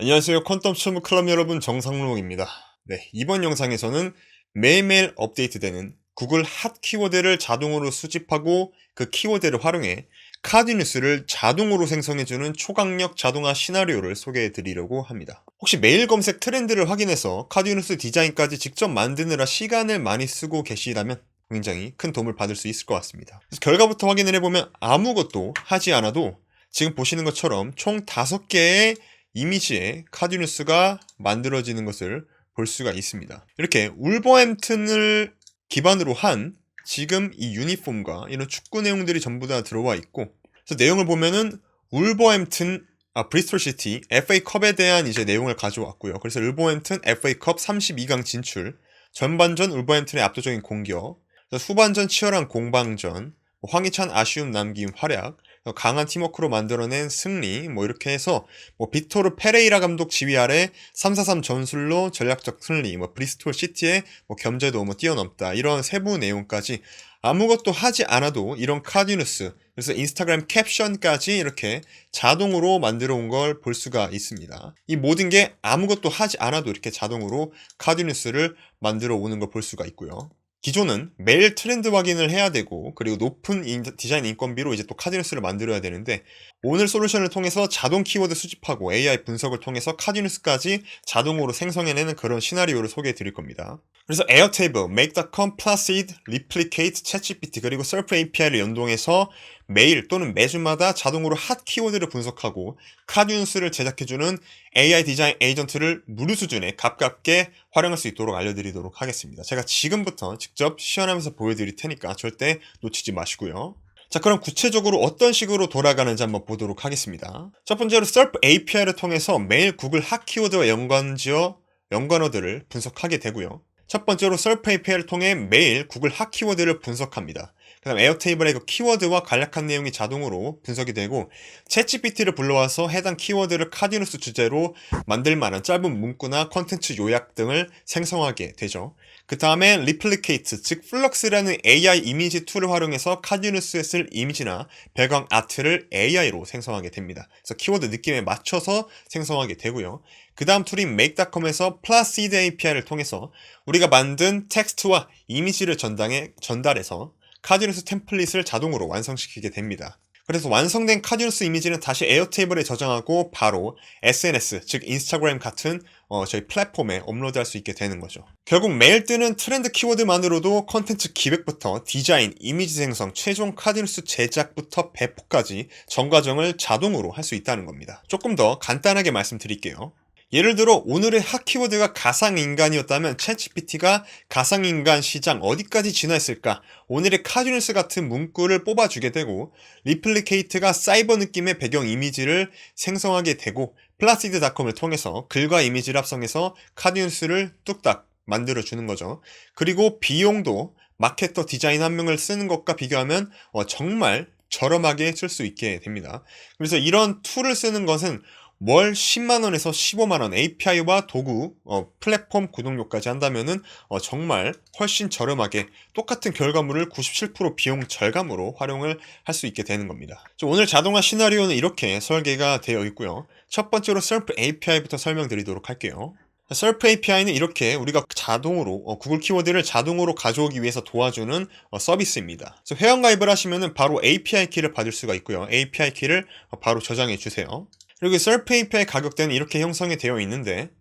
안녕하세요. 퀀텀 처무 클럽 여러분, 정상록입니다. 네, 이번 영상에서는 매일매일 업데이트되는 구글 핫 키워드를 자동으로 수집하고 그 키워드를 활용해 카드뉴스를 자동으로 생성해주는 초강력 자동화 시나리오를 소개해 드리려고 합니다. 혹시 메일 검색 트렌드를 확인해서 카드뉴스 디자인까지 직접 만드느라 시간을 많이 쓰고 계시다면 굉장히 큰 도움을 받을 수 있을 것 같습니다. 그래서 결과부터 확인을 해보면 아무것도 하지 않아도 지금 보시는 것처럼 총 5개의 이미지의 카드뉴스가 만들어지는 것을 볼 수가 있습니다. 이렇게 울버햄튼을 기반으로 한 지금 이 유니폼과 이런 축구 내용들이 전부 다 들어와 있고, 그래서 내용을 보면은 울버햄튼 브리스톨 시티 FA컵에 대한 이제 내용을 가져왔고요. 그래서 울버햄튼 FA컵 32강 진출, 전반전 울버햄튼의 압도적인 공격, 후반전 치열한 공방전, 황희찬 아쉬움 남긴 활약, 강한 팀워크로 만들어낸 승리, 이렇게 해서 비토르 페레이라 감독 지휘 아래 3-4-3 전술로 전략적 승리, 브리스톨 시티의 겸제도 뛰어넘다, 이런 세부 내용까지 아무것도 하지 않아도 이런 카드뉴스, 그래서 인스타그램 캡션까지 이렇게 자동으로 만들어 온 걸 볼 수가 있습니다. 이 모든 게 아무것도 하지 않아도 이렇게 자동으로 카드뉴스를 만들어 오는 걸 볼 수가 있고요. 기존은 매일 트렌드 확인을 해야 되고, 그리고 높은 디자인 인건비로 이제 또 카드뉴스를 만들어야 되는데, 오늘 솔루션을 통해서 자동 키워드 수집하고 AI 분석을 통해서 카드뉴스까지 자동으로 생성해내는 그런 시나리오를 소개해 드릴 겁니다. 그래서 에어테이블, Make.com, Placid, Replicate, ChatGPT 그리고 Surf API를 연동해서 매일 또는 매주마다 자동으로 핫 키워드를 분석하고 카드뉴스를 제작해주는 AI 디자인 에이전트를 무료 수준에 가깝게 활용할 수 있도록 알려드리도록 하겠습니다. 제가 지금부터 직접 시연하면서 보여드릴 테니까 절대 놓치지 마시고요. 자, 그럼 구체적으로 어떤 식으로 돌아가는지 한번 보도록 하겠습니다. 첫 번째로 Surf API를 통해서 매일 구글 핫 키워드와 연관어들을 분석하게 되고요. 첫 번째로 Surf API를 통해 매일 구글 핫 키워드를 분석합니다. 그 다음 에어테이블의 그 키워드와 간략한 내용이 자동으로 분석이 되고, 챗GPT를 불러와서 해당 키워드를 카드뉴스 주제로 만들 만한 짧은 문구나 컨텐츠 요약 등을 생성하게 되죠. 그 다음에 Replicate, 즉 플럭스라는 AI 이미지 툴을 활용해서 카드뉴스에 쓸 이미지나 배경 아트를 AI로 생성하게 됩니다. 그래서 키워드 느낌에 맞춰서 생성하게 되고요. 그 다음 툴인 Make.com에서 Placid API를 통해서 우리가 만든 텍스트와 이미지를 전달해서 카드뉴스 템플릿을 자동으로 완성시키게 됩니다. 그래서 완성된 카드뉴스 이미지는 다시 에어테이블에 저장하고 바로 SNS, 즉 인스타그램 같은 저희 플랫폼에 업로드할 수 있게 되는 거죠. 결국 매일 뜨는 트렌드 키워드만으로도 컨텐츠 기획부터 디자인, 이미지 생성, 최종 카드뉴스 제작부터 배포까지 전 과정을 자동으로 할 수 있다는 겁니다. 조금 더 간단하게 말씀드릴게요. 예를 들어 오늘의 핫 키워드가 가상인간이었다면 챗GPT가 가상인간 시장 어디까지 진화했을까, 오늘의 카드뉴스 같은 문구를 뽑아주게 되고, 리플리케이트가 사이버 느낌의 배경 이미지를 생성하게 되고, 플라시드닷컴을 통해서 글과 이미지를 합성해서 카드뉴스를 뚝딱 만들어주는 거죠. 그리고 비용도 마케터 디자인 한 명을 쓰는 것과 비교하면 정말 저렴하게 쓸 수 있게 됩니다. 그래서 이런 툴을 쓰는 것은 월 10만원에서 15만원 API와 도구, 플랫폼 구독료까지 한다면은 정말 훨씬 저렴하게 똑같은 결과물을 97% 비용 절감으로 활용을 할 수 있게 되는 겁니다. 오늘 자동화 시나리오는 이렇게 설계가 되어 있고요. 첫 번째로 Surf API부터 설명드리도록 할게요. Surf API는 이렇게 우리가 자동으로 구글 키워드를 자동으로 가져오기 위해서 도와주는 서비스입니다. 그래서 회원가입을 하시면 바로 API 키를 받을 수가 있고요. API 키를 바로 저장해 주세요. 그리고 Surf API 가격대는 이렇게 형성이 되어 있는데,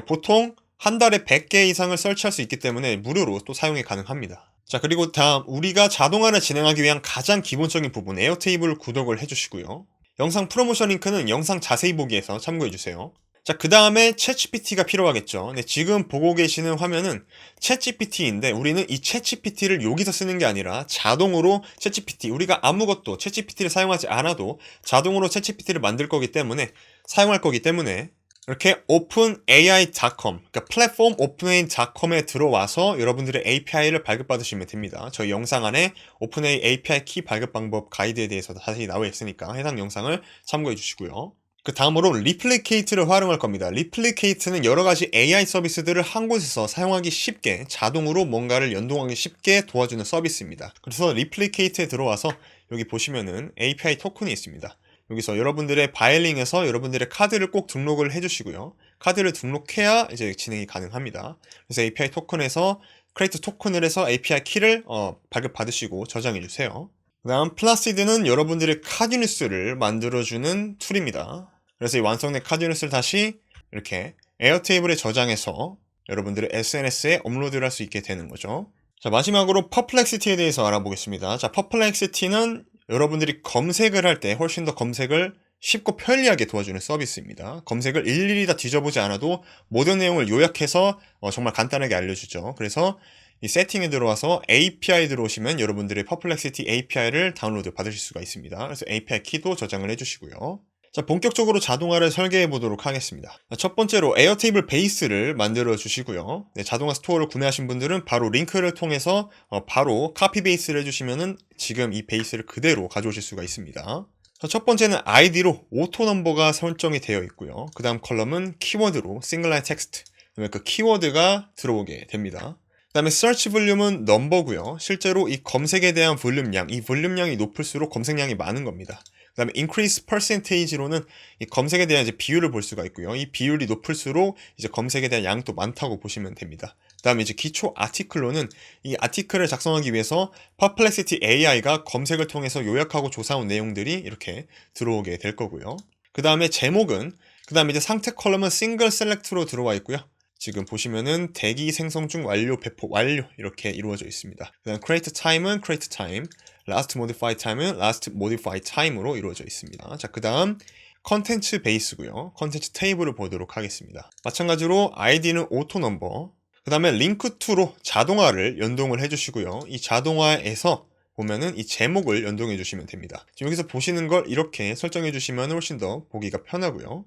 보통 한 달에 100개 이상을 설치할 수 있기 때문에 무료로 또 사용이 가능합니다. 자, 그리고 다음 우리가 자동화를 진행하기 위한 가장 기본적인 부분 에어테이블 구독을 해주시고요. 영상 프로모션 링크는 영상 자세히 보기에서 참고해주세요. 자, 그 다음에 챗GPT가 필요하겠죠. 네, 지금 보고 계시는 화면은 챗GPT인데 우리는 이 챗GPT를 여기서 쓰는 게 아니라 자동으로 챗GPT, 우리가 아무것도 챗GPT를 사용하지 않아도 자동으로 챗GPT를 만들 거기 때문에, 사용할 거기 때문에 이렇게 openai.com, 그러니까 플랫폼 openai.com에 들어와서 여러분들의 API를 발급받으시면 됩니다. 저희 영상 안에 오픈AI API 키 발급 방법 가이드에 대해서 자세히 나와 있으니까 해당 영상을 참고해 주시고요. 그 다음으로 리플리케이트를 활용할 겁니다. 리플리케이트는 여러가지 AI 서비스들을 한 곳에서 사용하기 쉽게, 자동으로 뭔가를 연동하기 쉽게 도와주는 서비스입니다. 그래서 리플리케이트에 들어와서 여기 보시면은 API 토큰이 있습니다. 여기서 여러분들의 바이링에서 여러분들의 카드를 꼭 등록을 해주시고요. 카드를 등록해야 이제 진행이 가능합니다. 그래서 API 토큰에서 크레이트 토큰을 해서 API 키를 발급받으시고 저장해주세요. 그 다음 플라시드는 여러분들의 카드뉴스를 만들어주는 툴입니다. 그래서 이 완성된 카드뉴스를 다시 이렇게 에어테이블에 저장해서 여러분들의 SNS에 업로드를 할 수 있게 되는 거죠. 자, 마지막으로 퍼플렉시티에 대해서 알아보겠습니다. 자, 퍼플렉시티는 여러분들이 검색을 할 때 훨씬 더 검색을 쉽고 편리하게 도와주는 서비스입니다. 검색을 일일이 다 뒤져보지 않아도 모든 내용을 요약해서 정말 간단하게 알려주죠. 그래서 이 세팅에 들어와서 API 들어오시면 여러분들의 퍼플렉시티 API를 다운로드 받으실 수가 있습니다. 그래서 API 키도 저장을 해주시고요. 자, 본격적으로 자동화를 설계해 보도록 하겠습니다. 첫 번째로 에어테이블 베이스를 만들어 주시고요. 네, 자동화 스토어를 구매하신 분들은 바로 링크를 통해서 바로 카피 베이스를 해주시면은 지금 이 베이스를 그대로 가져오실 수가 있습니다. 첫 번째는 아이디로 오토 넘버가 설정이 되어 있고요. 그 다음 컬럼은 키워드로 싱글라인 텍스트, 그 키워드가 들어오게 됩니다. 그 다음에 search 볼륨은 넘버고요. 실제로 이 검색에 대한 볼륨량, 이 볼륨량이 높을수록 검색량이 많은 겁니다. 그 다음에 increase percentage로는 이 검색에 대한 이제 비율을 볼 수가 있고요. 이 비율이 높을수록 이제 검색에 대한 양도 많다고 보시면 됩니다. 그 다음에 이제 기초 아티클로는 이 아티클을 작성하기 위해서 Perplexity AI가 검색을 통해서 요약하고 조사한 내용들이 이렇게 들어오게 될 거고요. 그 다음에 제목은, 그 다음에 이제 상태 컬럼은 싱글 셀렉트로 들어와 있고요. 지금 보시면은 대기 생성 중 완료, 배포 완료 이렇게 이루어져 있습니다. 그 다음 create time은 create time, last modify time은 last modify time으로 이루어져 있습니다. 자, 그 다음 컨텐츠 베이스고요. 컨텐츠 테이블을 보도록 하겠습니다. 마찬가지로 id는 오토 넘버, 그 다음에 링크 투로 자동화를 연동을 해주시고요. 이 자동화에서 보면은 이 제목을 연동해 주시면 됩니다. 지금 여기서 보시는 걸 이렇게 설정해 주시면 훨씬 더 보기가 편하고요.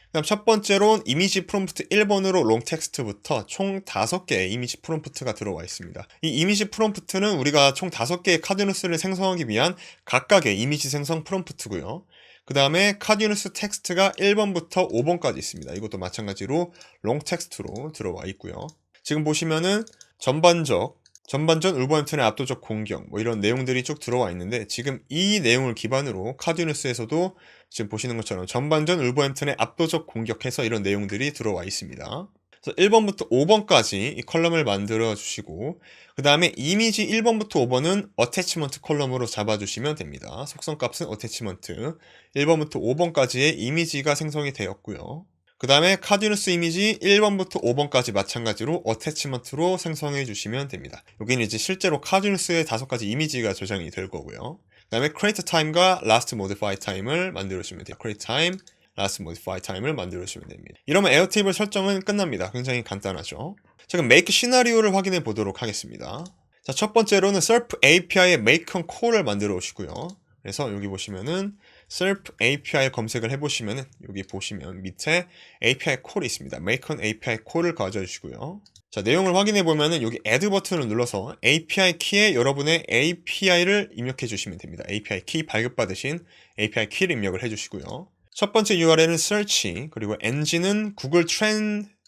그다음 첫 번째로 이미지 프롬프트 1번으로 롱 텍스트부터 총 5개의 이미지 프롬프트가 들어와 있습니다. 이 이미지 프롬프트는 우리가 총 5개의 카드뉴스를 생성하기 위한 각각의 이미지 생성 프롬프트고요. 그 다음에 카드뉴스 텍스트가 1번부터 5번까지 있습니다. 이것도 마찬가지로 롱 텍스트로 들어와 있고요. 지금 보시면은 전반전 울버햄튼의 압도적 공격 이런 내용들이 쭉 들어와 있는데, 지금 이 내용을 기반으로 카드뉴스에서도 지금 보시는 것처럼 전반전 울버햄튼의 압도적 공격해서 이런 내용들이 들어와 있습니다. 그래서 1번부터 5번까지 이 컬럼을 만들어 주시고, 그 다음에 이미지 1번부터 5번은 어태치먼트 컬럼으로 잡아주시면 됩니다. 속성값은 어태치먼트 1번부터 5번까지의 이미지가 생성이 되었고요. 그 다음에 카드뉴스 이미지 1번부터 5번까지 마찬가지로 어태치먼트로 생성해 주시면 됩니다. 여기는 이제 실제로 카드뉴스의 5가지 이미지가 저장이 될 거고요. 그 다음에 create time과 last modify time을 만들어 주시면 돼요. create time, last modify time을 만들어 주시면 됩니다. 이러면 에어테이블 설정은 끝납니다. 굉장히 간단하죠. 지금 make 시나리오를 확인해 보도록 하겠습니다. 자, 첫 번째로는 SERP API의 make on call을 만들어 오시고요. 그래서 여기 보시면은 SERP API 검색을 해보시면은 여기 보시면 밑에 API 콜이 있습니다. make on API 콜을 가져주시고요. 자, 내용을 확인해 보면은 여기 add 버튼을 눌러서 API 키에 여러분의 API를 입력해 주시면 됩니다. API 키 발급받으신 API 키를 입력을 해주시고요. 첫 번째 URL은 search, 그리고 engine은 구글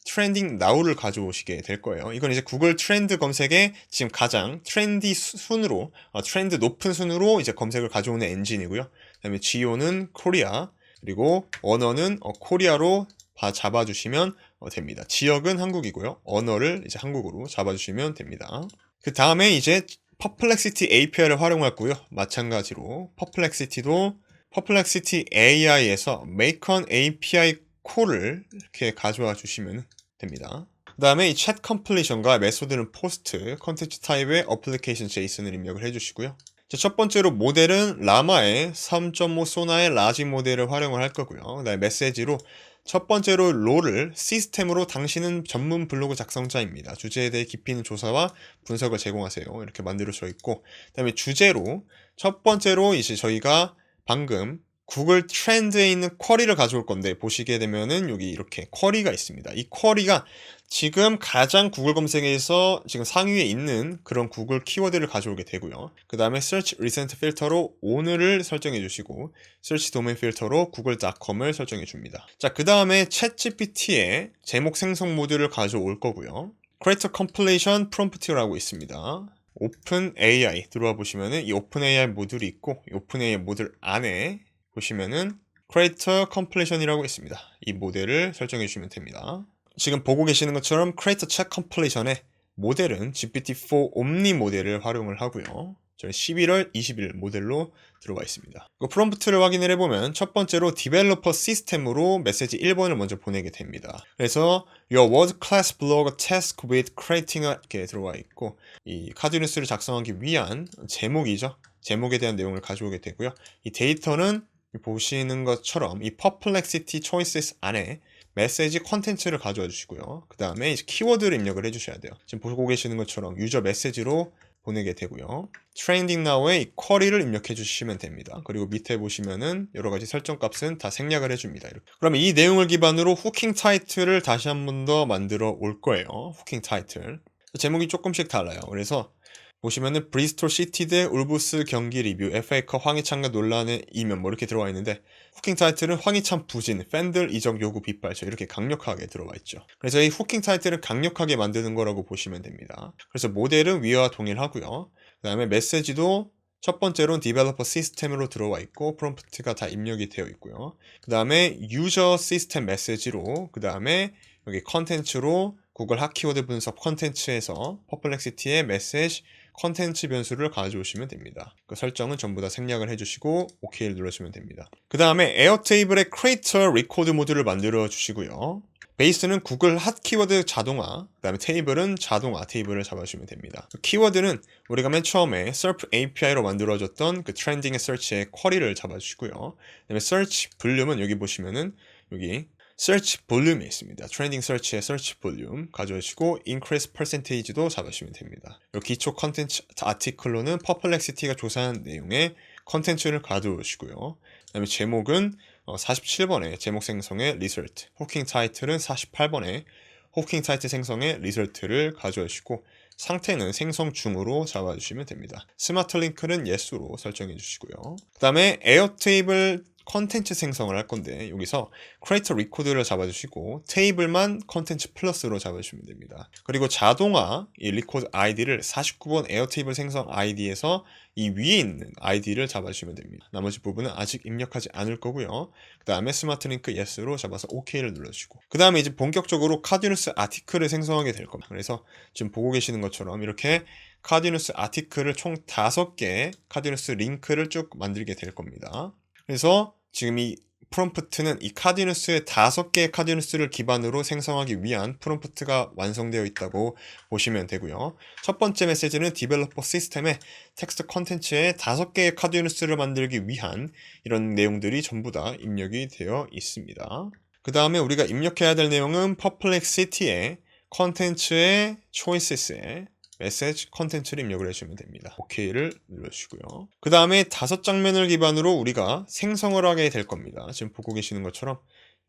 트렌딩 now를 가져오시게 될 거예요. 이건 이제 구글 트렌드 검색에 지금 가장 트렌디 순으로, 트렌드 높은 순으로 이제 검색을 가져오는 엔진이고요. 그다음에 geo는 코리아, 그리고 언어는 코리아로 잡아주시면 됩니다. 지역은 한국이고요. 언어를 이제 한국어로 잡아주시면 됩니다. 그 다음에 이제 퍼플렉시티 API를 활용하고요. 마찬가지로 퍼플렉시티도 퍼플렉시티 AI에서 make on API 콜을 이렇게 가져와 주시면 됩니다. 그 다음에 이 chat completion과 메소드는 post, 컨텐츠 타입의 application JSON을 입력을 해주시고요. 첫 번째로 모델은 라마의 3.5 소나의 라지 모델을 활용을 할 거고요. 그 다음에 메시지로 첫 번째로 롤을 시스템으로 당신은 전문 블로그 작성자입니다. 주제에 대해 깊이 있는 조사와 분석을 제공하세요. 이렇게 만들어져 있고, 그 다음에 주제로 첫 번째로 이제 저희가 방금 구글 트렌드에 있는 쿼리를 가져올 건데, 보시게 되면은 여기 이렇게 쿼리가 있습니다. 이 쿼리가 지금 가장 구글 검색에서 지금 상위에 있는 그런 구글 키워드를 가져오게 되고요. 그 다음에 search recent 필터로 오늘을 설정해 주시고, search domain 필터로 google.com을 설정해 줍니다. 자, 그 다음에 챗GPT의 제목 생성 모듈을 가져올 거고요. create compilation prompt라고 있습니다. 오픈 AI 들어와 보시면은 이 오픈 AI 모듈이 있고, 이 오픈 AI 모듈 안에 보시면은 Creator Completion이라고 있습니다. 이 모델을 설정해 주시면 됩니다. 지금 보고 계시는 것처럼 Creator Check Completion의 모델은 GPT-4 Omni 모델을 활용을 하고요. 저는 11월 20일 모델로 들어와 있습니다. 그 프롬프트를 확인을 해보면 첫 번째로 디벨로퍼 시스템으로 메시지 1번을 먼저 보내게 됩니다. 그래서 Your World Class Blog Task with Creating 이렇게 들어와 있고, 이 카드뉴스를 작성하기 위한 제목이죠. 제목에 대한 내용을 가져오게 되고요. 이 데이터는 보시는 것처럼 이 Perplexity Choices 안에 메시지 컨텐츠를 가져와 주시고요. 그 다음에 이제 키워드를 입력을 해주셔야 돼요. 지금 보고 계시는 것처럼 유저 메시지로 보내게 되고요. Trending Now에 이 쿼리를 입력해 주시면 됩니다. 그리고 밑에 보시면은 여러 가지 설정 값은 다 생략을 해줍니다. 이렇게. 그러면 이 내용을 기반으로 후킹 타이틀을 다시 한 번 더 만들어 올 거예요. 후킹 타이틀. 제목이 조금씩 달라요. 그래서 보시면은 브리스톨 시티 대 울브스 경기 리뷰, FA컵 황희찬과 논란의 이면 뭐 이렇게 들어와 있는데, 후킹 타이틀은 황희찬 부진, 팬들 이적 요구 빗발쳐 이렇게 강력하게 들어와 있죠. 그래서 이 후킹 타이틀을 강력하게 만드는 거라고 보시면 됩니다. 그래서 모델은 위와 동일하고요. 그 다음에 메시지도 첫 번째로는 디벨로퍼 시스템으로 들어와 있고 프롬프트가 다 입력이 되어 있고요. 그 다음에 유저 시스템 메시지로, 그 다음에 여기 컨텐츠로 구글 핫키워드 분석 컨텐츠에서 퍼플렉시티의 메시지 컨텐츠 변수를 가져오시면 됩니다. 그 설정은 전부 다 생략을 해주시고 OK를 눌러주시면 됩니다. 그 다음에 에어테이블의 크리에이터 리코드 모드를 만들어 주시고요. 베이스는 구글 핫 키워드 자동화, 그 다음에 테이블은 자동화 테이블을 잡아주시면 됩니다. 키워드는 우리가 맨 처음에 SERP API로 만들어졌던 그 트렌딩 서치의 쿼리를 잡아주시고요. 그 다음에 search 볼륨은 여기 보시면은 여기 search 볼륨이 있습니다. 트렌딩 서치의 search 볼륨 가져오시고 increase percentage도 잡으시면 됩니다. 기초 컨텐츠 아티클로는 퍼플렉시티가 조사한 내용의 컨텐츠를 가져오시고요. 그 다음에 제목은 47번의 제목 생성의 리설트, 후킹 타이틀은 48번의 후킹 타이틀 생성의 리설트를 가져오시고, 상태는 생성 중으로 잡아주시면 됩니다. 스마트 링크는 yes로 설정해 주시고요. 그 다음에 에어테이블 컨텐츠 생성을 할 건데, 여기서 크리에이터 리코드를 잡아주시고 테이블만 컨텐츠 플러스로 잡아주시면 됩니다. 그리고 자동화 이 리코드 아이디를 49번 에어테이블 생성 아이디에서 이 위에 있는 아이디를 잡아주시면 됩니다. 나머지 부분은 아직 입력하지 않을 거고요. 그 다음에 스마트 링크 yes로 잡아서 OK를 눌러주시고, 그 다음에 이제 본격적으로 카드뉴스 아티클을 생성하게 될 겁니다. 그래서 지금 보고 계시는 것처럼 이렇게 카드뉴스 아티클을 총 5개의 카드뉴스 링크를 쭉 만들게 될 겁니다. 그래서 지금 이 프롬프트는 이 카드뉴스의 5개의 카드뉴스를 기반으로 생성하기 위한 프롬프트가 완성되어 있다고 보시면 되고요. 첫 번째 메시지는 디벨로퍼 시스템의 텍스트 컨텐츠에 5개의 카드뉴스를 만들기 위한 이런 내용들이 전부 다 입력이 되어 있습니다. 그 다음에 우리가 입력해야 될 내용은 퍼플렉시티의 컨텐츠의 초이스에 메시지 컨텐츠를 입력을 해주시면 됩니다. OK를 눌러주시고요. 그 다음에 5장면을 기반으로 우리가 생성을 하게 될 겁니다. 지금 보고 계시는 것처럼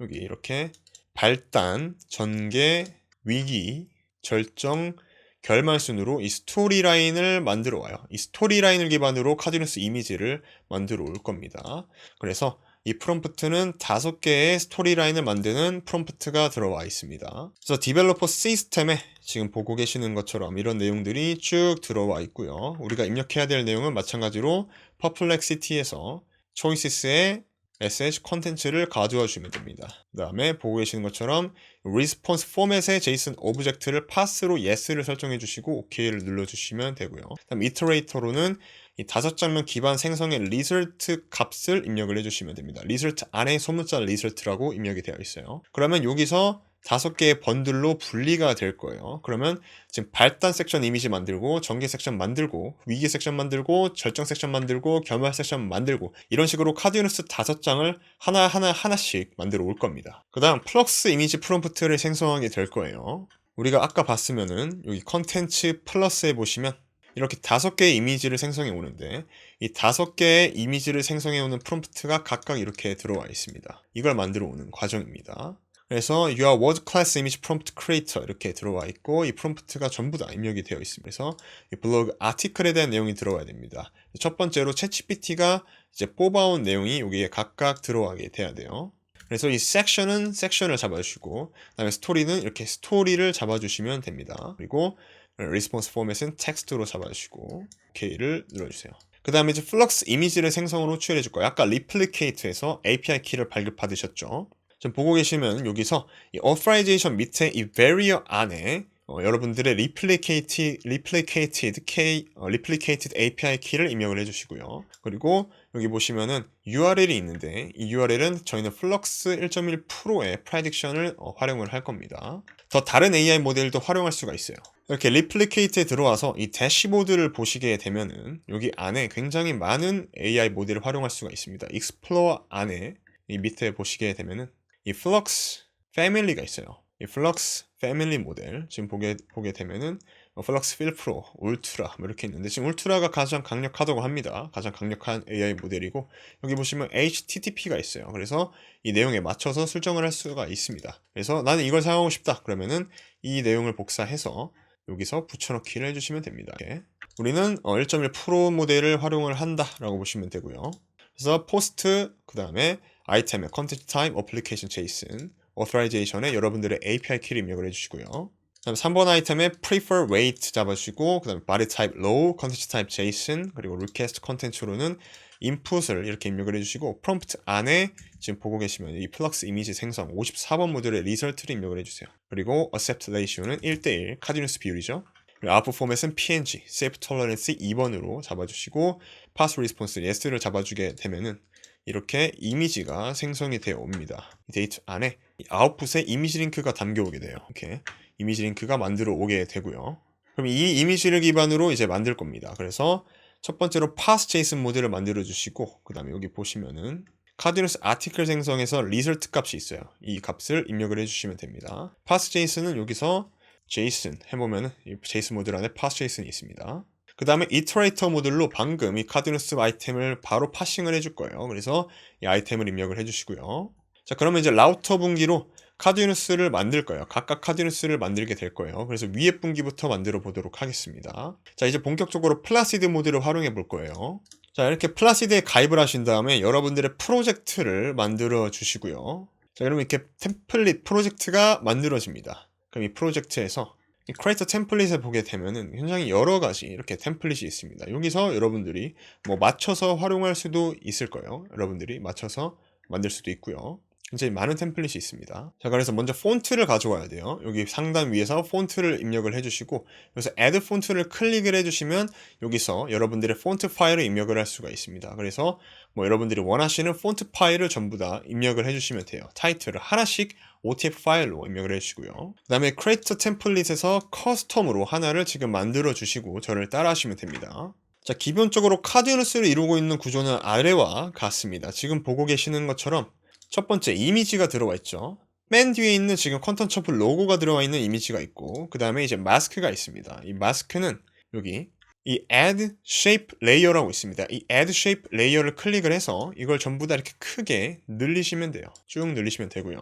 여기 이렇게 발단, 전개, 위기, 절정, 결말 순으로 이 스토리라인을 만들어 와요. 이 스토리라인을 기반으로 카드뉴스 이미지를 만들어 올 겁니다. 그래서 이 프롬프트는 5개의 스토리라인을 만드는 프롬프트가 들어와 있습니다. 그래서 디벨로퍼 시스템에 지금 보고 계시는 것처럼 이런 내용들이 쭉 들어와 있고요. 우리가 입력해야 될 내용은 마찬가지로 퍼플렉시티에서 초이시스의 메시지 컨텐츠를 가져와 주시면 됩니다. 그 다음에 보고 계시는 것처럼 리스폰스 포맷의 제이슨 오브젝트를 파스로 yes를 설정해 주시고 OK를 눌러주시면 되고요. 그다음 이터레이터로는 이 5장면 기반 생성의 리설트 값을 입력을 해주시면 됩니다. 리설트 안에 소문자 리설트라고 입력이 되어 있어요. 그러면 여기서 5개의 번들로 분리가 될 거예요. 그러면 지금 발단 섹션 이미지 만들고, 전개 섹션 만들고, 위기 섹션 만들고, 절정 섹션 만들고, 결말 섹션 만들고, 이런 식으로 카드뉴스 5장을 하나씩 만들어 올 겁니다. 그 다음 플럭스 이미지 프롬프트를 생성하게 될 거예요. 우리가 아까 봤으면은 여기 컨텐츠 플러스에 보시면 이렇게 5개의 이미지를 생성해 오는데, 이 5개의 이미지를 생성해 오는 프롬프트가 각각 이렇게 들어와 있습니다. 이걸 만들어 오는 과정입니다. 그래서 Your World Class Image Prompt Creator 이렇게 들어와 있고, 이 프롬프트가 전부 다 입력이 되어 있습니다. 그래서 이 블로그 아티클에 대한 내용이 들어와야 됩니다. 첫 번째로 챗GPT가 이제 뽑아온 내용이 여기에 각각 들어가게 돼야 돼요. 그래서 이 섹션은 섹션을 잡아주시고, 그다음에 스토리는 이렇게 스토리를 잡아주시면 됩니다. 그리고 리스폰스 포맷은 텍스트로 잡아주시고 OK를 눌러주세요. 그 다음에 이제 플럭스 이미지를 생성으로 호출해 줄 거예요. 아까 replicate에서 API 키를 발급받으셨죠. 지금 보고 계시면 여기서 이 authorization 밑에 이 variable 안에 여러분들의 replicated API 키를 입력을 해주시고요. 그리고 여기 보시면은 URL이 있는데 이 URL은 저희는 플럭스 1.1%의 prediction을 활용을 할 겁니다. 더 다른 AI 모델도 활용할 수가 있어요. 이렇게 replicate에 들어와서 이 대시보드를 보시게 되면은 여기 안에 굉장히 많은 AI 모델을 활용할 수가 있습니다. Explorer 안에 이 밑에 보시게 되면은 이 플럭스 패밀리가 있어요. 이 플럭스 패밀리 모델 지금 보게 되면은 플럭스 필 프로, 울트라 이렇게 있는데 지금 울트라가 가장 강력하다고 합니다. 가장 강력한 AI 모델이고 여기 보시면 HTTP가 있어요. 그래서 이 내용에 맞춰서 설정을 할 수가 있습니다. 그래서 나는 이걸 사용하고 싶다 그러면은 이 내용을 복사해서 여기서 붙여넣기를 해주시면 됩니다. 이렇게. 우리는 1.1% 모델을 활용을 한다라고 보시면 되고요. 그래서 포스트 그 다음에 아이템의 컨텐츠 타입, 어플리케이션 JSON, authorization에 여러분들의 API 키를 입력을 해주시고요. 그 다음에 3번 아이템에 prefer weight 잡아주시고 그 다음에 body type low, 컨텐츠 타입 JSON, 그리고 request 컨텐츠로는 인풋을 이렇게 입력을 해주시고 프롬프트 안에 지금 보고 계시면 이 플럭스 이미지 생성 54번 모델의 리설트를 입력을 해주세요. 그리고 accept ratio는 1:1 카디누스 비율이죠. 그리고 output 포맷은 png, safe tolerance 2번으로 잡아주시고 pass response yes를 잡아주게 되면은 이렇게 이미지가 생성이 되어 옵니다. 이 데이터 안에 아웃풋에 이미지 링크가 담겨오게 돼요. 이렇게 이미지 링크가 만들어 오게 되고요. 그럼 이 이미지를 기반으로 이제 만들 겁니다. 그래서 첫 번째로 pass JSON 모델을 만들어 주시고 그 다음에 여기 보시면은 카디누스 아티클 생성에서 result 값이 있어요. 이 값을 입력을 해주시면 됩니다. pass JSON은 여기서 JSON 해보면은 이 JSON 모델 안에 pass JSON이 있습니다. 그 다음에 이터레이터 모듈로 방금 이 카디누스 아이템을 바로 파싱을 해줄 거예요. 그래서 이 아이템을 입력을 해주시고요. 자, 그러면 이제 라우터 분기로 카디누스를 만들 거예요. 각각 카디누스를 만들게 될 거예요. 그래서 위에 분기부터 만들어 보도록 하겠습니다. 자, 이제 본격적으로 플라시드 모듈을 활용해 볼 거예요. 자, 이렇게 플라시드에 가입을 하신 다음에 여러분들의 프로젝트를 만들어 주시고요. 자, 그러면 이렇게 템플릿 프로젝트가 만들어집니다. 그럼 이 프로젝트에서 이 크리에이터 템플릿에 보게 되면은 굉장히 여러 가지 이렇게 템플릿이 있습니다. 여기서 여러분들이 뭐 맞춰서 활용할 수도 있을 거예요. 여러분들이 맞춰서 만들 수도 있고요. 굉장히 많은 템플릿이 있습니다. 자, 그래서 먼저 폰트를 가져와야 돼요. 여기 상단 위에서 폰트를 입력을 해주시고 여기서 add 폰트를 클릭을 해주시면 여기서 여러분들의 폰트 파일을 입력을 할 수가 있습니다. 그래서 뭐 여러분들이 원하시는 폰트 파일을 전부 다 입력을 해주시면 돼요. 타이틀을 하나씩 OTF 파일로 입력을 해주시고요. 그 다음에 크리에이터 템플릿에서 커스텀으로 하나를 지금 만들어 주시고 저를 따라 하시면 됩니다. 자, 기본적으로 카디누스를 이루고 있는 구조는 아래와 같습니다. 지금 보고 계시는 것처럼 첫 번째 이미지가 들어와 있죠. 맨 뒤에 있는 지금 컨텐츠 로고가 들어와 있는 이미지가 있고 그 다음에 이제 마스크가 있습니다. 이 마스크는 여기 이 add shape layer라고 있습니다. 이 add shape layer를 클릭을 해서 이걸 전부 다 이렇게 크게 늘리시면 돼요. 쭉 늘리시면 되고요.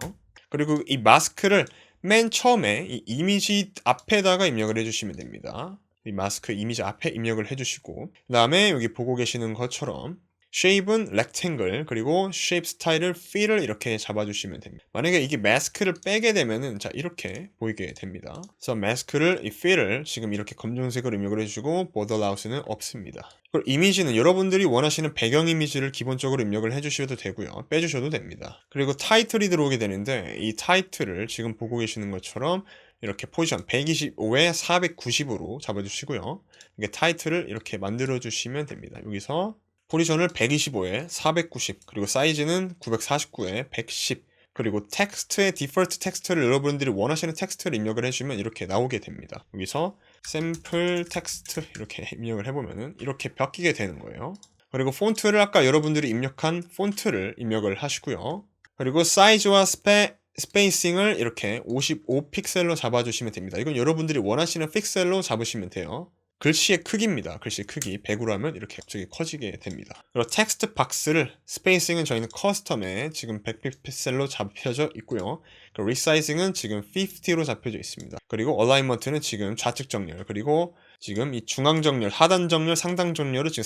그리고 이 마스크를 맨 처음에 이 이미지 앞에다가 입력을 해주시면 됩니다. 이 마스크 이미지 앞에 입력을 해주시고 그 다음에 여기 보고 계시는 것처럼 shape은 rectangle 그리고 shape 스타일을 fill을 이렇게 잡아주시면 됩니다. 만약에 이게 마스크를 빼게 되면은 자 이렇게 보이게 됩니다. 그래서 마스크를 이 fill을 지금 이렇게 검정색으로 입력을 해주시고 border louse는 없습니다. 그리고 이미지는 여러분들이 원하시는 배경 이미지를 기본적으로 입력을 해주셔도 되고요. 빼주셔도 됩니다. 그리고 타이틀이 들어오게 되는데 이 타이틀을 지금 보고 계시는 것처럼 이렇게 포지션 125에 490으로 잡아주시고요. 이게 타이틀을 이렇게 만들어 주시면 됩니다. 여기서 포지션을 125에 490 그리고 사이즈는 949에 110 그리고 텍스트의 디폴트 텍스트를 여러분들이 원하시는 텍스트를 입력을 해주시면 이렇게 나오게 됩니다. 여기서 샘플 텍스트 이렇게 입력을 해보면은 이렇게 바뀌게 되는 거예요. 그리고 폰트를 아까 여러분들이 입력한 폰트를 입력을 하시고요. 그리고 사이즈와 스페이싱을 이렇게 55픽셀로 잡아주시면 됩니다. 이건 여러분들이 원하시는 픽셀로 잡으시면 돼요. 글씨의 크기입니다. 글씨 크기 100으로 하면 이렇게 갑자기 커지게 됩니다. 그리고 텍스트 박스를 스페이싱은 저희는 커스텀에 지금 100픽셀로 잡혀져 있고요. 그리고 리사이징은 지금 50로 잡혀져 있습니다. 그리고 얼라이먼트는 지금 좌측 정렬 그리고 지금 이 중앙 정렬, 하단 정렬, 상당 정렬은 지금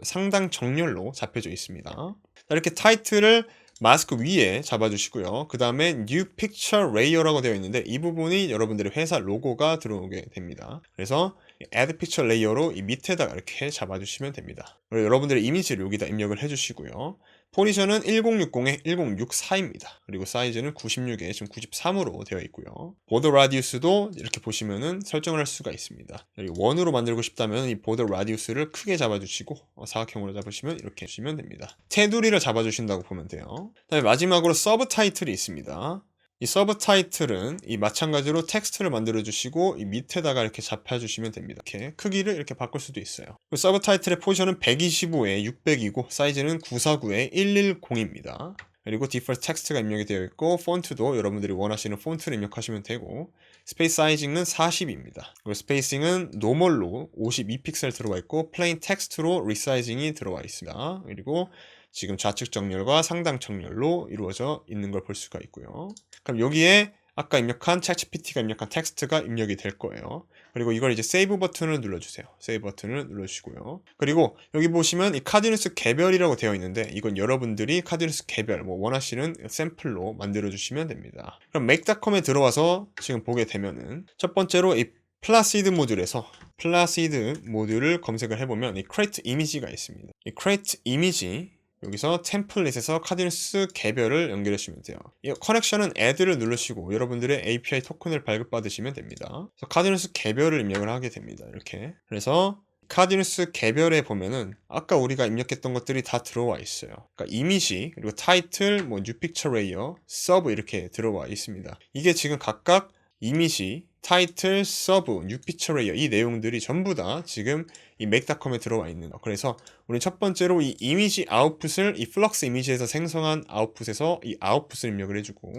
상당 정렬로 잡혀져 있습니다. 이렇게 타이틀을 마스크 위에 잡아주시고요. 그 다음에 New Picture Layer라고 되어 있는데 이 부분이 여러분들의 회사 로고가 들어오게 됩니다. 그래서 Add Picture Layer로 이 밑에다가 이렇게 잡아주시면 됩니다. 그리고 여러분들의 이미지를 여기다 입력을 해주시고요. 포지션은 1060에 1064입니다. 그리고 사이즈는 96에 지금 93으로 되어 있고요. 보더 라디우스도 이렇게 보시면은 설정을 할 수가 있습니다. 여기 원으로 만들고 싶다면 이 보더 라디우스를 크게 잡아주시고 사각형으로 잡으시면 이렇게 해주시면 됩니다. 테두리를 잡아주신다고 보면 돼요. 그다음에 마지막으로 서브 타이틀이 있습니다. 이 서브 타이틀은 이 마찬가지로 텍스트를 만들어 주시고 이 밑에다가 이렇게 잡혀주시면 됩니다. 이렇게 크기를 이렇게 바꿀 수도 있어요. 서브 타이틀의 포지션은 125에 600이고 사이즈는 949에 110입니다. 그리고 디폴트 텍스트가 입력이 되어 있고 폰트도 여러분들이 원하시는 폰트를 입력하시면 되고 스페이스 사이징은 40입니다. 그리고 스페이싱은 노멀로 52픽셀 들어가 있고 플레인 텍스트로 리사이징이 들어와 있습니다. 그리고 지금 좌측 정렬과 상당 정렬로 이루어져 있는 걸 볼 수가 있고요. 그럼 여기에 아까 입력한 챗GPT가 입력한 텍스트가 입력이 될 거예요. 그리고 이걸 이제 세이브 버튼을 눌러주세요. 세이브 버튼을 눌러주시고요. 그리고 여기 보시면 이 카드뉴스 개별이라고 되어 있는데 이건 여러분들이 카드뉴스 개별 원하시는 샘플로 만들어주시면 됩니다. 그럼 make.com에 들어와서 지금 보게 되면은 첫 번째로 이 플라시드 모듈에서 플라시드 모듈을 검색을 해보면 이 create 이미지가 있습니다. 이 create 이미지 여기서 템플릿에서 카드뉴스 개별을 연결해 주시면 돼요. 이 커넥션은 add를 누르시고 여러분들의 API 토큰을 발급받으시면 됩니다. 그래서 카드뉴스 개별을 입력을 하게 됩니다. 이렇게. 그래서 카드뉴스 개별에 보면은 아까 우리가 입력했던 것들이 다 들어와 있어요. 그러니까 이미지, 그리고 타이틀, new picture layer, 서브 이렇게 들어와 있습니다. 이게 지금 각각 이미지, 타이틀, 서브, new picture layer 이 내용들이 전부 다 지금 이 make.com에 들어와 있는 거. 그래서 우리 첫 번째로 이 이미지 아웃풋을 이 플럭스 이미지에서 생성한 아웃풋에서 이 아웃풋을 입력을 해주고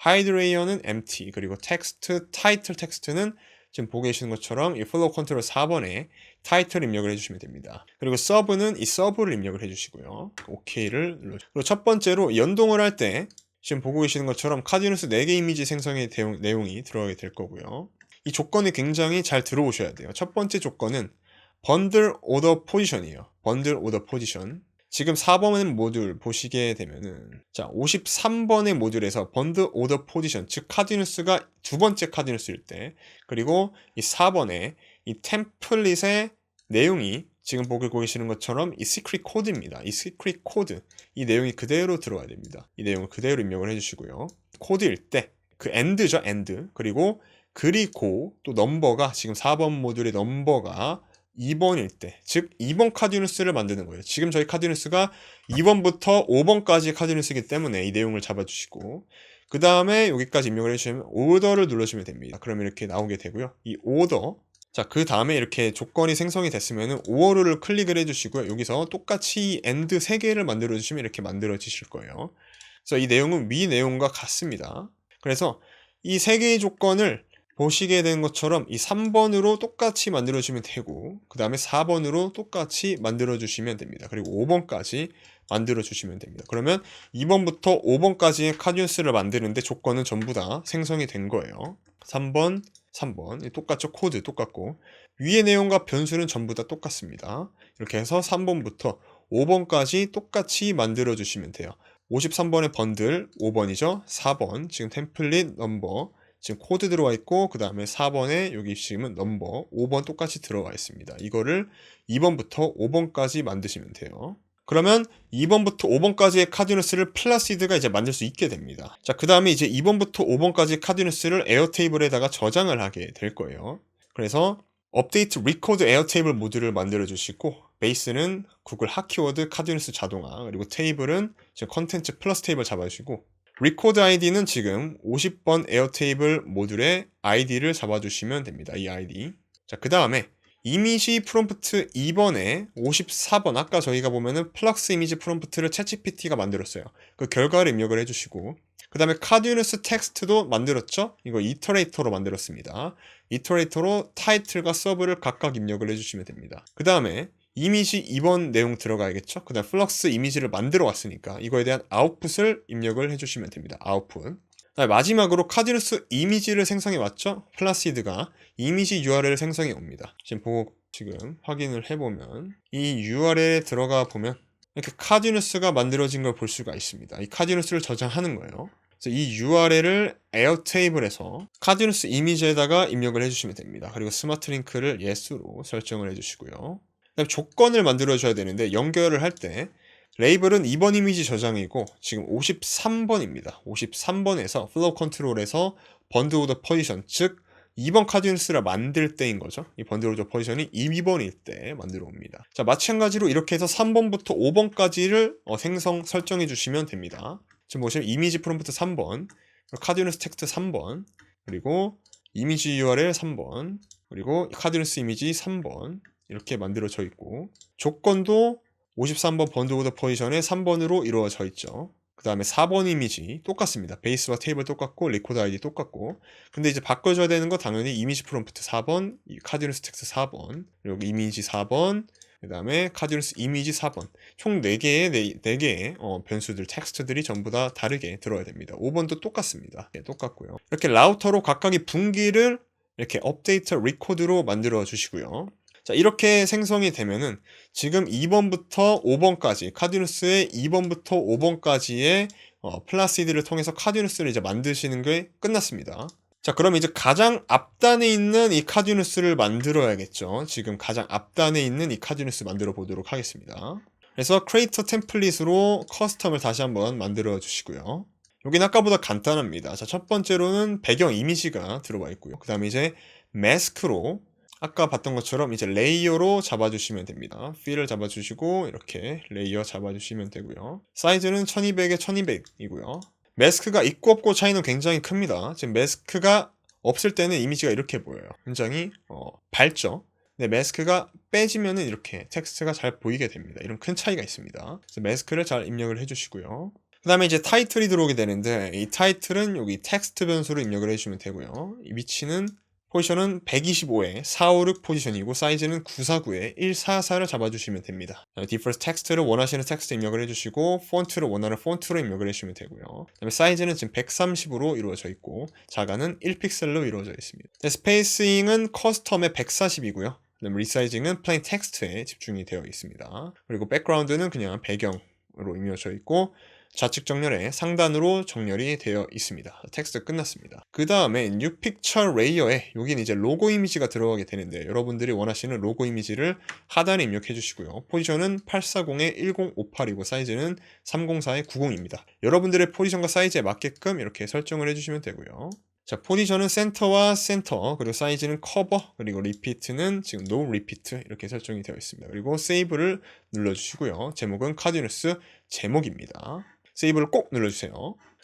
hide layer는 empty 그리고 텍스트, 타이틀 텍스트는 지금 보고 계시는 것처럼 이 플로우 컨트롤 4번에 타이틀 입력을 해주시면 됩니다. 그리고 서브는 이 서브를 입력을 해주시고요. OK를 눌러주시고 그리고 첫 번째로 연동을 할 때 지금 보고 계시는 것처럼 카드뉴스 4개 이미지 생성의 내용이 들어가게 될 거고요. 이 조건이 굉장히 잘 들어오셔야 돼요. 첫 번째 조건은 번들 오더 포지션이에요. 번들 오더 포지션. 지금 4번 모듈 보시게 되면은 자 53번의 모듈에서 번들 오더 포지션 즉 카드뉴스가 두 번째 카드뉴스일 때 그리고 이 4번에 이 템플릿의 내용이 지금 보고 계시는 것처럼 이 시크릿 코드입니다. 이 시크릿 코드 이 내용이 그대로 들어와야 됩니다. 이 내용을 그대로 입력을 해주시고요. 코드일 때 그 end죠, end. 그리고 또 넘버가 지금 4번 모듈의 넘버가 2번일 때, 즉 2번 카드뉴스를 만드는 거예요. 지금 저희 카드뉴스가 2번부터 5번까지 카드뉴스이기 때문에 이 내용을 잡아주시고 그 다음에 여기까지 입력을 해주시면 오더를 눌러주시면 됩니다. 그러면 이렇게 나오게 되고요. 이 오더 자, 그 다음에 이렇게 조건이 생성이 됐으면은 오어를 클릭을 해주시고요. 여기서 똑같이 end 3개를 만들어주시면 이렇게 만들어지실 거예요. 그래서 이 내용은 위 내용과 같습니다. 그래서 이 3개의 조건을 보시게 된 것처럼 이 3번으로 똑같이 만들어주시면 되고 그 다음에 4번으로 똑같이 만들어주시면 됩니다. 그리고 5번까지 만들어주시면 됩니다. 그러면 2번부터 5번까지의 카드뉴스를 만드는데 조건은 전부 다 생성이 된 거예요. 3번 똑같죠? 코드 똑같고 위의 내용과 변수는 전부 다 똑같습니다. 이렇게 해서 3번부터 5번까지 똑같이 만들어 주시면 돼요. 53번의 번들 5번이죠. 4번 지금 템플릿 넘버 지금 코드 들어와 있고 그 다음에 4번에 여기 지금은 넘버 5번 똑같이 들어와 있습니다. 이거를 2번부터 5번까지 만드시면 돼요. 그러면 2번부터 5번까지의 카드뉴스를 플라시드가 이제 만들 수 있게 됩니다. 자, 그 다음에 이제 2번부터 5번까지의 카드뉴스를 에어테이블에다가 저장을 하게 될 거예요. 그래서 업데이트 리코드 에어테이블 모듈을 만들어 주시고 베이스는 구글 핫키워드 카드뉴스 자동화 그리고 테이블은 지금 컨텐츠 플러스 테이블 잡아주시고 리코드 아이디는 지금 50번 에어테이블 모듈의 아이디를 잡아주시면 됩니다. 이 아이디. 자, 그 다음에 이미지 프롬프트 2번에 54번 아까 저희가 보면은 플럭스 이미지 프롬프트를 챗GPT가 만들었어요. 그 결과를 입력을 해주시고 그 다음에 카드뉴스 텍스트도 만들었죠? 이거 이터레이터로 만들었습니다. 이터레이터로 타이틀과 서브를 각각 입력을 해주시면 됩니다. 그 다음에 이미지 2번 내용 들어가야겠죠? 그 다음 플럭스 이미지를 만들어 왔으니까 이거에 대한 아웃풋을 입력을 해주시면 됩니다. 아웃풋. 마지막으로 카드뉴스 이미지를 생성해 왔죠? 플라시드가 이미지 URL을 생성해 옵니다. 지금 확인을 해보면 이 URL에 들어가 보면 이렇게 카디누스가 만들어진 걸 볼 수가 있습니다. 이 카디누스를 저장하는 거예요. 그래서 이 URL을 에어테이블에서 카디누스 이미지에다가 입력을 해주시면 됩니다. 그리고 스마트 링크를 yes로 설정을 해주시고요. 그다음 조건을 만들어줘야 되는데 연결을 할 때 레이블은 2번 이미지 저장이고 지금 53번입니다. 53번에서 플로우 컨트롤에서 번드 오더 포지션, 즉 2번 카디누스를 만들 때인 거죠. 이 번드 오더 포지션이 2번일 때 만들어 옵니다. 자, 마찬가지로 이렇게 해서 3번부터 5번까지를 생성 설정해 주시면 됩니다. 지금 보시면 이미지 프롬프트 3번, 카디누스 텍스트 3번, 그리고 이미지 URL 3번, 그리고 카디누스 이미지 3번 이렇게 만들어져 있고 조건도 53번 번드 오더 포지션의 3번으로 이루어져 있죠. 그 다음에 4번 이미지 똑같습니다. 베이스와 테이블 똑같고 리코드 아이디 똑같고 근데 이제 바꿔줘야 되는 거 당연히 이미지 프롬프트 4번, 카디누스 텍스트 4번, 그리고 이미지 4번, 그 다음에 카디누스 이미지 4번 총 4개의 변수들, 텍스트들이 전부 다 다르게 들어야 됩니다. 5번도 똑같습니다. 네, 똑같고요. 이렇게 라우터로 각각의 분기를 이렇게 업데이트 리코드로 만들어 주시고요. 자, 이렇게 생성이 되면은 지금 2번부터 5번까지 카디누스의 2번부터 5번까지의 플라시드를 통해서 카디누스를 이제 만드시는 게 끝났습니다. 자, 그럼 이제 가장 앞단에 있는 이 카디누스를 만들어야겠죠. 지금 가장 앞단에 있는 이 카디누스 만들어 보도록 하겠습니다. 그래서 크리에이터 템플릿으로 커스텀을 다시 한번 만들어 주시고요. 여긴 아까보다 간단합니다. 자, 첫 번째로는 배경 이미지가 들어와 있고요. 그 다음에 이제 마스크로 아까 봤던 것처럼 이제 레이어로 잡아주시면 됩니다. 필을 잡아주시고 이렇게 레이어 잡아주시면 되고요. 사이즈는 1200에 1200이고요. 마스크가 있고 없고 차이는 굉장히 큽니다. 지금 마스크가 없을 때는 이미지가 이렇게 보여요. 굉장히 밝죠. 근데 마스크가 빼지면은 이렇게 텍스트가 잘 보이게 됩니다. 이런 큰 차이가 있습니다. 그래서 마스크를 잘 입력을 해주시고요. 그 다음에 이제 타이틀이 들어오게 되는데 이 타이틀은 여기 텍스트 변수로 입력을 해주시면 되고요. 이 위치는 포지션은 125에 456 포지션이고 사이즈는 949에 144를 잡아주시면 됩니다. 디폴트 텍스트를 원하시는 텍스트 입력을 해주시고 폰트를 원하는 폰트로 입력을 해주시면 되고요. 그다음에 사이즈는 지금 130으로 이루어져 있고 자가는 1픽셀로 이루어져 있습니다. 스페이싱은 커스텀에 140이고요. 그다음에 리사이징은 플레인 텍스트에 집중이 되어 있습니다. 그리고 백그라운드는 그냥 배경으로 입력되어 있고 좌측 정렬에 상단으로 정렬이 되어 있습니다. 텍스트 끝났습니다. 그 다음에 New Picture Layer에 여긴 이제 로고 이미지가 들어가게 되는데 여러분들이 원하시는 로고 이미지를 하단에 입력해 주시고요. 포지션은 840에 1058이고 사이즈는 304에 90입니다. 여러분들의 포지션과 사이즈에 맞게끔 이렇게 설정을 해주시면 되고요. 자, 포지션은 센터와 센터, 그리고 사이즈는 커버, 그리고 리피트는 지금 no repeat 이렇게 설정이 되어 있습니다. 그리고 세이브를 눌러주시고요. 제목은 카디누스 제목입니다. 세이브를 꼭 눌러주세요.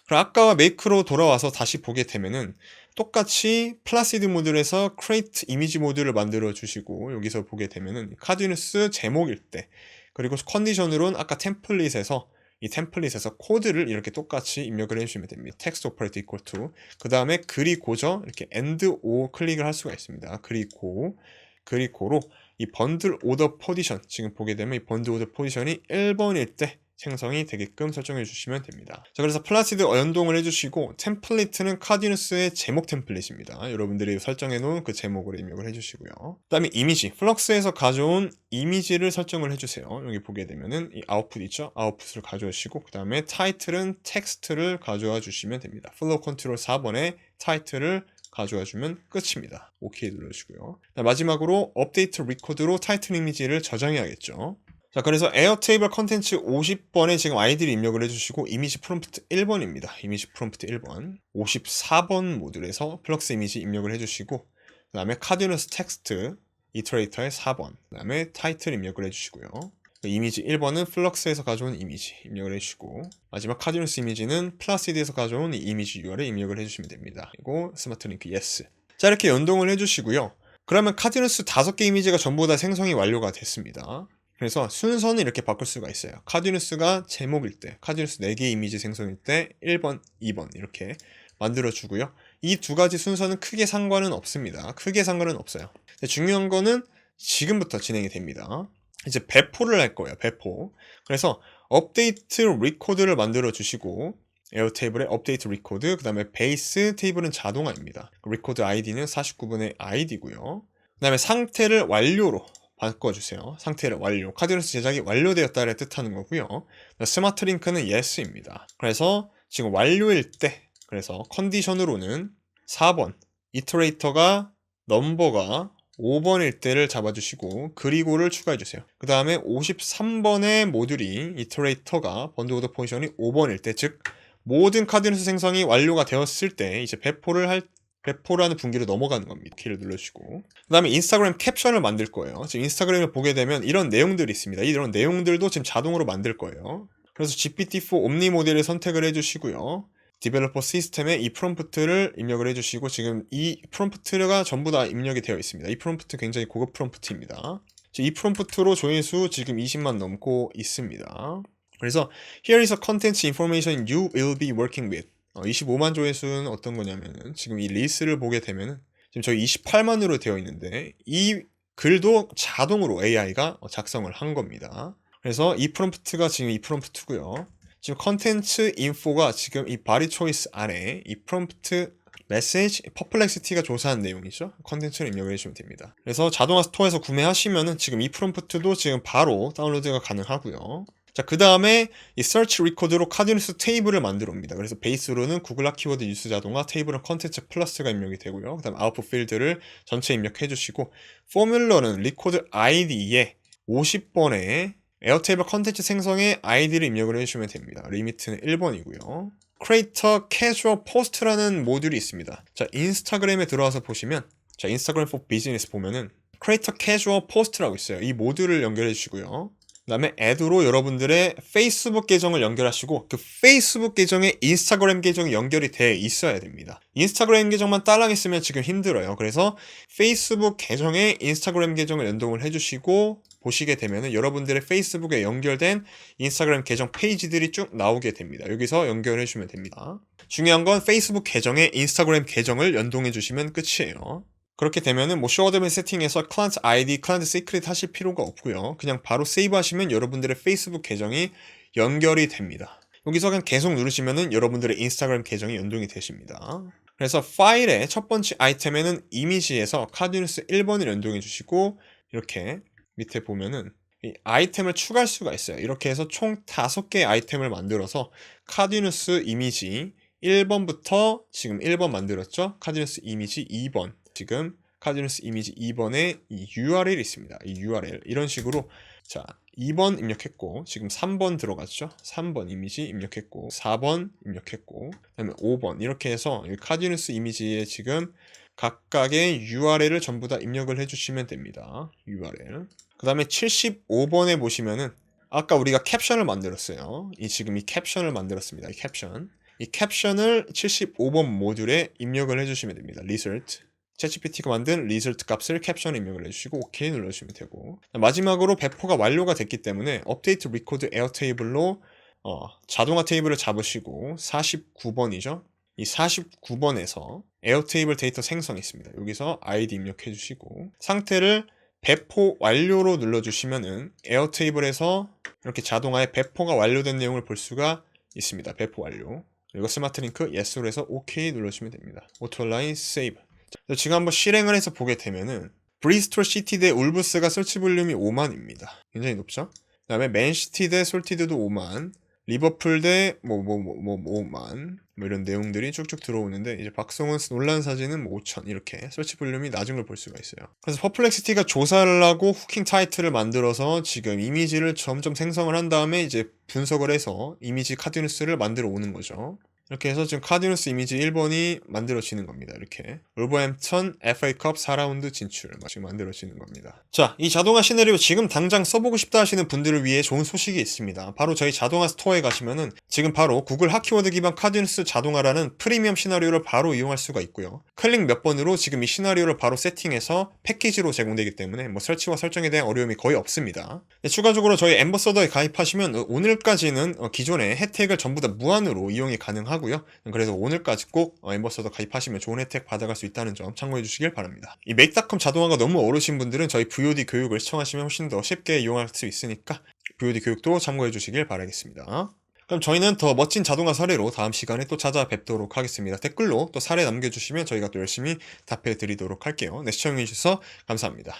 그럼 아까와 메이크로 돌아와서 다시 보게 되면은 똑같이 플라시드 모드에서 create 이미지 모드를 만들어 주시고 여기서 보게 되면은 카디누스 제목일 때 그리고 컨디션으로는 아까 템플릿에서 이 템플릿에서 코드를 이렇게 똑같이 입력을 해주시면 됩니다. text operator equal to 그 다음에 그리고죠 이렇게 and o 클릭을 할 수가 있습니다. 그리고로 이 번들 오더 포지션 지금 보게 되면 이 번들 오더 포지션이 1번일 때 생성이 되게끔 설정해 주시면 됩니다. 자, 그래서 플라시드 연동을 해주시고 템플릿은 카디누스의 제목 템플릿입니다. 여러분들이 설정해 놓은 그 제목으로 입력을 해주시고요. 그 다음에 이미지, 플럭스에서 가져온 이미지를 설정을 해주세요. 여기 보게 되면은 이 아웃풋 있죠? 아웃풋을 가져오시고 그 다음에 타이틀은 텍스트를 가져와 주시면 됩니다. 플로우 컨트롤 4번에 타이틀을 가져와 주면 끝입니다. 오케이 눌러주시고요. 마지막으로 업데이트 리코드로 타이틀 이미지를 저장해야겠죠. 자, 그래서 에어테이블 컨텐츠 50번에 지금 아이디를 입력을 해주시고 이미지 프롬프트 1번입니다. 이미지 프롬프트 1번 54번 모듈에서 플럭스 이미지 입력을 해주시고 그 다음에 카디누스 텍스트 이터레이터의 4번 그 다음에 타이틀 입력을 해주시고요. 이미지 1번은 플럭스에서 가져온 이미지 입력을 해주시고 마지막 카디누스 이미지는 플라시드에서 가져온 이 이미지 URL 입력을 해주시면 됩니다. 그리고 스마트 링크 yes. 자, 이렇게 연동을 해주시고요. 그러면 카디누스 5개 이미지가 전부 다 생성이 완료가 됐습니다. 그래서 순서는 이렇게 바꿀 수가 있어요. 카디누스가 제목일 때, 카디누스 4개 이미지 생성일 때 1번, 2번 이렇게 만들어주고요. 이 두 가지 순서는 크게 상관은 없습니다. 크게 상관은 없어요. 근데 중요한 거는 지금부터 진행이 됩니다. 이제 배포를 할 거예요. 배포. 그래서 업데이트 리코드를 만들어 주시고 에어테이블에 업데이트 리코드, 그 다음에 베이스 테이블은 자동화입니다. 리코드 아이디는 49분의 아이디고요. 그 다음에 상태를 완료로 바꿔주세요. 상태를 완료. 카드뉴스 제작이 완료되었다를 뜻하는 거고요. 스마트 링크는 yes입니다. 그래서 지금 완료일 때, 그래서 컨디션으로는 4번 이터레이터가 넘버가 5번일 때를 잡아주시고 그리고를 추가해주세요. 그 다음에 53번의 모듈이 이터레이터가 번드 오더 포지션이 5번일 때, 즉 모든 카드뉴스 생성이 완료가 되었을 때 이제 배포라는 분기로 넘어가는 겁니다. 키를 눌러주시고 그 다음에 인스타그램 캡션을 만들 거예요. 지금 인스타그램을 보게 되면 이런 내용들이 있습니다. 이런 내용들도 지금 자동으로 만들 거예요. 그래서 GPT-4 옴니 모델을 선택을 해주시고요. 디벨로퍼 시스템에 이 프롬프트를 입력을 해주시고 지금 이 프롬프트가 전부 다 입력이 되어 있습니다. 이 프롬프트 굉장히 고급 프롬프트입니다. 이 프롬프트로 조회수 지금 20만 넘고 있습니다. 그래서 Here is a content information you will be working with. 25만 조회수는 어떤 거냐면은 지금 이 리스를 보게 되면은 지금 저희 28만으로 되어 있는데 이 글도 자동으로 AI가 작성을 한 겁니다. 그래서 이 프롬프트가 지금 이 프롬프트고요. 지금 컨텐츠 인포가 지금 이 바디 초이스 안에 이 프롬프트 메시지 퍼플렉시티가 조사한 내용이죠. 컨텐츠를 입력을 해주시면 됩니다. 그래서 자동화 스토어에서 구매하시면은 지금 이 프롬프트도 지금 바로 다운로드가 가능하고요. 자, 그 다음에 이 search record로 카드뉴스 테이블을 만들어 옵니다. 그래서 베이스로는 구글 핫 키워드 뉴스 자동화, 테이블은 컨텐츠 플러스가 입력이 되고요. 그 다음 아웃풋 필드를 전체 입력해 주시고 포뮬러는 리코드 아이디에 50번의 에어테이블 컨텐츠 생성의 아이디를 입력을 해주시면 됩니다. 리미트는 1번이고요. 크리에이터 캐주얼 포스트라는 모듈이 있습니다. 자, 인스타그램에 들어와서 보시면 자, 인스타그램 for 비즈니스 보면은 크리에이터 캐주얼 포스트라고 있어요. 이 모듈을 연결해 주시고요. 그 다음에 앱으로 여러분들의 페이스북 계정을 연결하시고 그 페이스북 계정에 인스타그램 계정이 연결이 돼 있어야 됩니다. 인스타그램 계정만 딸랑 있으면 지금 힘들어요. 그래서 페이스북 계정에 인스타그램 계정을 연동을 해주시고 보시게 되면은 여러분들의 페이스북에 연결된 인스타그램 계정 페이지들이 쭉 나오게 됩니다. 여기서 연결해 주시면 됩니다. 중요한 건 페이스북 계정에 인스타그램 계정을 연동해 주시면 끝이에요. 그렇게 되면은 뭐 쇼어드맨 세팅에서 클라이언트 아이디, 클라이언트 시크릿 하실 필요가 없고요. 그냥 바로 세이브 하시면 여러분들의 페이스북 계정이 연결이 됩니다. 여기서 그냥 계속 누르시면은 여러분들의 인스타그램 계정이 연동이 되십니다. 그래서 파일의 첫 번째 아이템에는 이미지에서 카드뉴스 1번을 연동해 주시고 이렇게 밑에 보면은 이 아이템을 추가할 수가 있어요. 이렇게 해서 총 5개의 아이템을 만들어서 카드뉴스 이미지 1번부터 지금 1번 만들었죠. 카드뉴스 이미지 2번, 지금 카드뉴스 이미지 2번에 이 URL이 있습니다. 이 URL 이런 식으로 자 2번 입력했고 지금 3번 들어갔죠. 3번 이미지 입력했고 4번 입력했고 그다음에 5번 이렇게 해서 이 카드뉴스 이미지에 지금 각각의 URL을 전부 다 입력을 해주시면 됩니다. URL. 그 다음에 75번에 보시면은 아까 우리가 캡션을 만들었어요. 지금 이 캡션을 만들었습니다. 이 캡션을 75번 모듈에 입력을 해주시면 됩니다. result. 챗GPT가 만든 result 값을 캡션에 입력을 해주시고 OK 눌러주시면 되고 마지막으로 배포가 완료가 됐기 때문에 update record air table로 자동화 테이블을 잡으시고 49번이죠. 이 49번에서 에어테이블 데이터 생성이 있습니다. 여기서 아이디 입력해 주시고 상태를 배포 완료로 눌러주시면은 에어테이블에서 이렇게 자동화의 배포가 완료된 내용을 볼 수가 있습니다. 배포 완료. 그리고 스마트 링크 yes로 해서 OK 눌러주시면 됩니다. 오토라인 세이브. 지금 한번 실행을 해서 보게 되면은 브리스톨 시티 대 울브스가 설치 볼륨이 5만입니다. 굉장히 높죠? 그 다음에 맨시티 대 솔티드도 5만, 리버풀 대 5만 이런 내용들이 쭉쭉 들어오는데 이제 박성훈 논란 사진은 5천 이렇게 설치 볼륨이 낮은 걸 볼 수가 있어요. 그래서 퍼플렉시티가 조사를 하고 후킹 타이틀을 만들어서 지금 이미지를 점점 생성을 한 다음에 이제 분석을 해서 이미지 카드뉴스를 만들어 오는 거죠. 이렇게 해서 지금 카드뉴스 이미지 1번이 만들어지는 겁니다. 이렇게 울버햄턴 FA컵 4라운드 진출 지금 만들어지는 겁니다. 자, 이 자동화 시나리오 지금 당장 써보고 싶다 하시는 분들을 위해 좋은 소식이 있습니다. 바로 저희 자동화 스토어에 가시면은 지금 바로 구글 핫 키워드 기반 카드뉴스 자동화라는 프리미엄 시나리오를 바로 이용할 수가 있고요. 클릭 몇 번으로 지금 이 시나리오를 바로 세팅해서 패키지로 제공되기 때문에 뭐 설치와 설정에 대한 어려움이 거의 없습니다. 추가적으로 저희 엠버서더에 가입하시면 오늘까지는 기존의 혜택을 전부 다 무한으로 이용이 가능하고 그래서 오늘까지 꼭 엠버서더 가입하시면 좋은 혜택 받아갈 수 있다는 점 참고해 주시길 바랍니다. 이 메이크닷컴 자동화가 너무 어려우신 분들은 저희 VOD 교육을 시청하시면 훨씬 더 쉽게 이용할 수 있으니까 VOD 교육도 참고해 주시길 바라겠습니다. 그럼 저희는 더 멋진 자동화 사례로 다음 시간에 또 찾아뵙도록 하겠습니다. 댓글로 또 사례 남겨주시면 저희가 또 열심히 답해 드리도록 할게요. 네, 시청해 주셔서 감사합니다.